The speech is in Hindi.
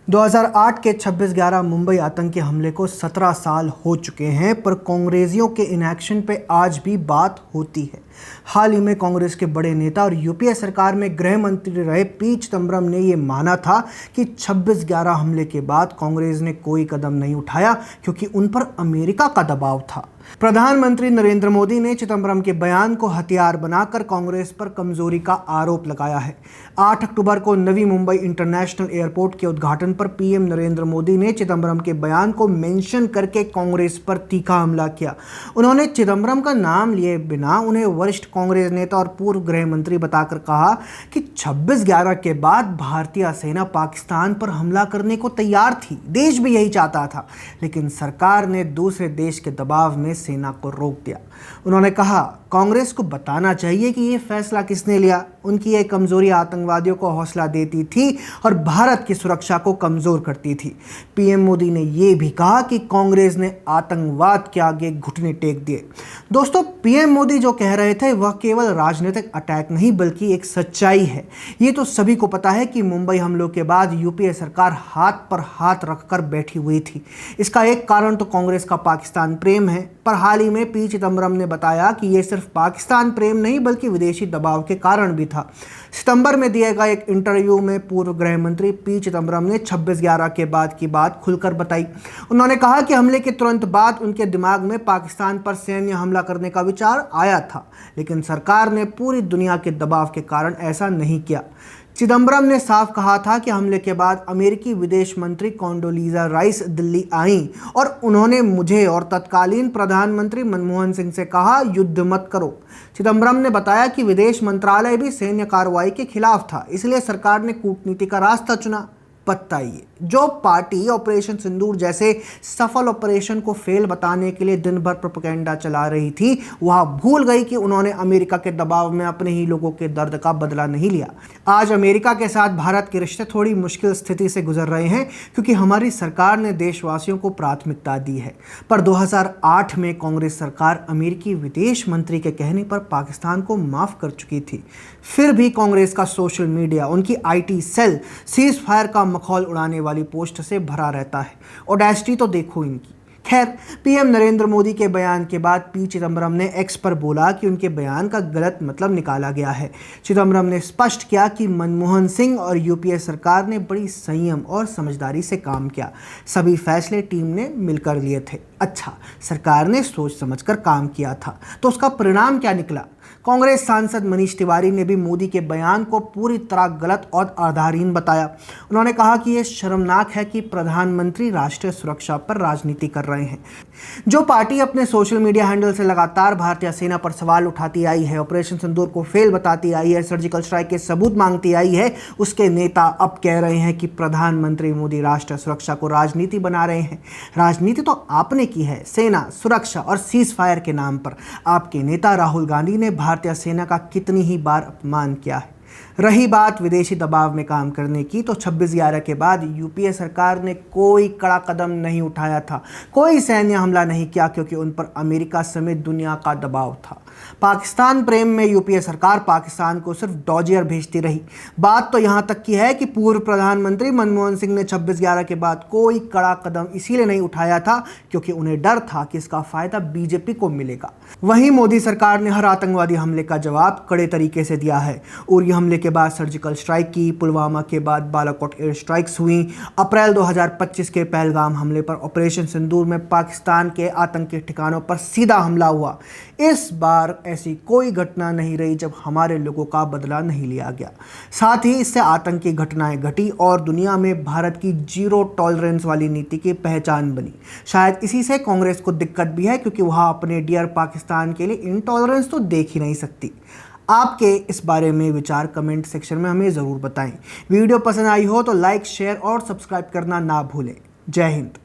2008 के 26/11 मुंबई आतंकी हमले को 17 साल हो चुके हैं, पर कांग्रेसियों के इनएक्शन पे आज भी बात होती है। हाल ही में कांग्रेस के बड़े नेता और यूपीए सरकार में गृह मंत्री रहे पी चिदंबरम ने ये माना था कि 26/11 हमले के बाद कांग्रेस ने कोई कदम नहीं उठाया क्योंकि उन पर अमेरिका का दबाव था। प्रधानमंत्री नरेंद्र मोदी ने चिदंबरम के बयान को हथियार बनाकर कांग्रेस पर कमजोरी का आरोप लगाया है। 8 अक्टूबर को नवी मुंबई इंटरनेशनल एयरपोर्ट के उद्घाटन पर पीएम नरेंद्र मोदी ने चिदंबरम के बयान को मेंशन करके कांग्रेस पर तीखा हमला किया। उन्होंने चिदंबरम का नाम लिए बिना उन्हें वरिष्ठ कांग्रेस नेता और पूर्व गृह मंत्री बताकर कहा कि 26/11 के बाद भारतीय सेना पाकिस्तान पर हमला करने को तैयार थी, देश भी यही चाहता था, लेकिन सरकार ने दूसरे देश के दबाव में सेना को रोक दिया। उन्होंने कहा, कांग्रेस को बताना चाहिए कि यह फैसला किसने लिया। उनकी यह कमजोरी आतंकवादियों को हौसला देती थी और भारत की सुरक्षा को कमजोर करती थी। पीएम मोदी ने यह भी कहा कि कांग्रेस ने आतंकवाद के आगे घुटने टेक दिए। दोस्तों, पीएम मोदी जो कह रहे थे वह केवल राजनीतिक अटैक नहीं बल्कि एक सच्चाई है। ये तो सभी को पता है कि मुंबई हमलों के बाद यूपीए सरकार हाथ पर हाथ रखकर बैठी हुई थी। इसका एक कारण तो कांग्रेस का पाकिस्तान प्रेम है, पर हाल ही में पी चिदंबरम ने बताया कि यह सिर्फ पाकिस्तान प्रेम नहीं बल्कि विदेशी दबाव के कारण भी था। सितंबर में दिए गए एक इंटरव्यू में पूर्व गृह मंत्री पी चिदंबरम ने 26/11 के बाद की बात खुलकर बताई। उन्होंने कहा कि हमले के तुरंत बाद उनके दिमाग में पाकिस्तान पर सैन्य हमला करने का विचार आया था, लेकिन सरकार ने पूरी दुनिया के दबाव के कारण ऐसा नहीं किया। चिदंबरम ने साफ कहा था कि हमले के बाद अमेरिकी विदेश मंत्री कोंडोलीजा राइस दिल्ली आईं और उन्होंने मुझे और तत्कालीन प्रधानमंत्री मनमोहन सिंह से कहा, युद्ध मत करो। चिदंबरम ने बताया कि विदेश मंत्रालय भी सैन्य कार्रवाई के खिलाफ था, इसलिए सरकार ने कूटनीति का रास्ता चुना। बताइए, जो पार्टी ऑपरेशन सिंदूर जैसे सफल ऑपरेशन को फेल बताने के लिए दिन भर प्रोपेगेंडा चला रही थी, वह भूल गई कि उन्होंने अमेरिका के दबाव में अपने ही लोगों के दर्द का बदला नहीं लिया। आज अमेरिका के साथ भारत के रिश्ते थोड़ी मुश्किल स्थिति से गुजर रहे हैं क्योंकि हमारी सरकार ने देशवासियों को प्राथमिकता दी है। पर 2008 में कांग्रेस सरकार अमेरिकी विदेश मंत्री के कहने पर पाकिस्तान को माफ कर चुकी थी। फिर भी कांग्रेस का सोशल मीडिया, उनकी IT सेल सीज फायर का मखौल उड़ाने वाली पोस्ट से भरा रहता है। ऑडेसिटी तो देखो इनकी। खैर, पीएम नरेंद्र मोदी के बयान के बाद पी चिदंबरम ने एक्स पर बोला कि उनके बयान का गलत मतलब निकाला गया है। चिदंबरम ने स्पष्ट किया कि मनमोहन सिंह और यूपीए सरकार ने बड़ी संयम और समझदारी से काम किया। सभी फैसले टीम ने मिलकर लिए थे। अच्छा, सरकार ने सोच समझकर काम किया था, तो उसका परिणाम क्या निकला? कांग्रेस सांसद मनीष तिवारी ने भी मोदी के बयान को पूरी तरह गलत और आधारहीन बताया। उन्होंने कहा कि यह शर्मनाक है कि प्रधानमंत्री राष्ट्रीय सुरक्षा पर राजनीति कर रहे हैं। जो पार्टी अपने सोशल मीडिया हैंडल से लगातार भारतीय सेना पर सवाल उठाती आई है, ऑपरेशन सिंदूर को फेल बताती आई है, सर्जिकल स्ट्राइक के सबूत मांगती आई है, उसके नेता अब कह रहे हैं कि प्रधानमंत्री मोदी राष्ट्रीय सुरक्षा को राजनीति बना रहे हैं। राजनीति तो आपने की है, सेना, सुरक्षा और सीज फायर के नाम पर। आपके नेता राहुल गांधी ने भारतीय सेना का कितनी ही बार अपमान किया है। रही बात विदेशी दबाव में काम करने की, तो 26/11 के बाद यूपीए सरकार ने कोई कड़ा कदम नहीं उठाया था, कोई सैन्य हमला नहीं किया क्योंकि उन पर अमेरिका समेत दुनिया का दबाव था। पाकिस्तान प्रेम में यूपीए सरकार पाकिस्तान को सिर्फ डॉजियर भेजती रही। बात तो यहाँ तक की है कि पूर्व प्रधानमंत्री मनमोहन सिंह ने 26/11 के बाद कोई कड़ा कदम इसीलिए नहीं उठाया था क्योंकि उन्हें डर था कि इसका फायदा बीजेपी को मिलेगा। वहीं मोदी सरकार ने हर आतंकवादी हमले का जवाब कड़े तरीके से दिया है। उरी हमले के बाद सर्जिकल स्ट्राइक की, पुलवामा के बाद बालाकोट एयर स्ट्राइक्स हुई, अप्रैल 2025 के पहलगाम हमले पर ऑपरेशन सिंदूर में पाकिस्तान के आतंकी ठिकानों पर सीधा हमला हुआ। इस बार ऐसी कोई घटना नहीं रही जब हमारे लोगों का बदला नहीं लिया गया। साथ ही इससे आतंकी घटनाएं घटी और दुनिया में भारत की जीरो टॉलरेंस वाली नीति की पहचान बनी। शायद इसी से कांग्रेस को दिक्कत भी है क्योंकि वह अपने डियर पाकिस्तान के लिए इनटॉलरेंस तो देख ही नहीं सकती। आपके इस बारे में विचार कमेंट सेक्शन में हमें ज़रूर बताएं। वीडियो पसंद आई हो तो लाइक, शेयर और सब्सक्राइब करना ना भूलें। जय हिंद।